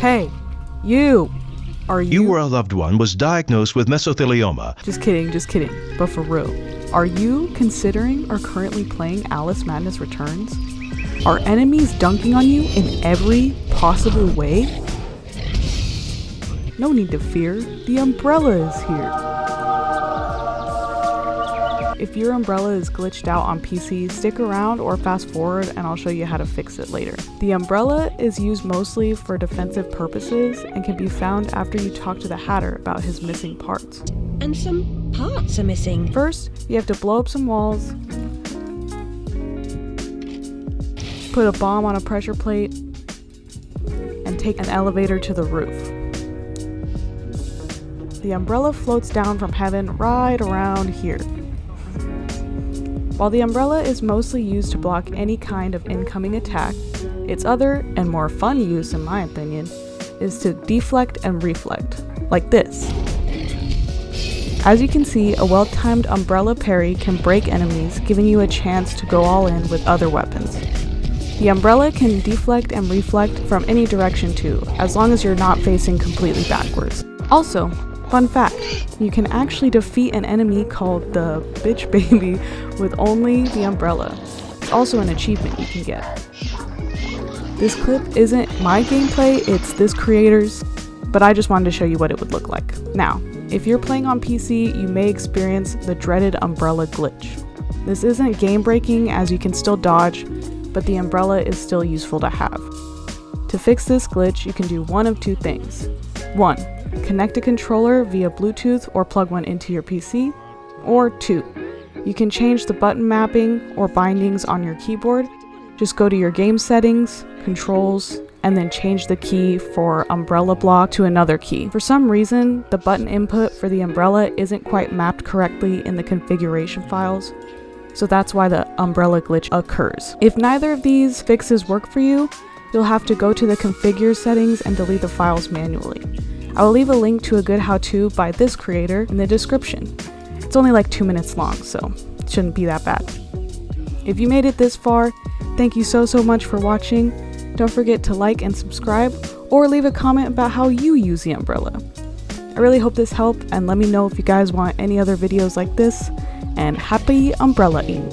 Hey, you! Are you? You or a loved one was diagnosed with mesothelioma. Just kidding. But for real, are you considering or currently playing Alice Madness Returns? Are enemies dunking on you in every possible way? No need to fear, the umbrella is here. If your umbrella is glitched out on PC, stick around or fast forward and I'll show you how to fix it later. The umbrella is used mostly for defensive purposes and can be found after you talk to the Hatter about his missing parts. And some parts are missing. First, you have to blow up some walls, put a bomb on a pressure plate, and take an elevator to the roof. The umbrella floats down from heaven right around here. While the umbrella is mostly used to block any kind of incoming attack, its other and more fun use, in my opinion, is to deflect and reflect, like this. As you can see, a well-timed umbrella parry can break enemies, giving you a chance to go all in with other weapons. The umbrella can deflect and reflect from any direction too, as long as you're not facing completely backwards. Also, fun fact, you can actually defeat an enemy called the Bitch Baby with only the umbrella. It's also an achievement you can get. This clip isn't my gameplay, it's this creator's, but I just wanted to show you what it would look like. Now, if you're playing on PC, you may experience the dreaded umbrella glitch. This isn't game breaking as you can still dodge, but the umbrella is still useful to have. To fix this glitch, you can do one of two things. 1. Connect a controller via Bluetooth or plug one into your PC. Or 2. You can change the button mapping or bindings on your keyboard. Just go to your game settings, controls, and then change the key for umbrella block to another key. For some reason, the button input for the umbrella isn't quite mapped correctly in the configuration files, so that's why the umbrella glitch occurs. If neither of these fixes work for you, you'll have to go to the configure settings and delete the files manually. I will leave a link to a good how-to by this creator in the description. It's only like 2 minutes long, so it shouldn't be that bad. If you made it this far, thank you so much for watching. Don't forget to like and subscribe, or leave a comment about how you use the umbrella. I really hope this helped, and let me know if you guys want any other videos like this, and happy umbrella-ing!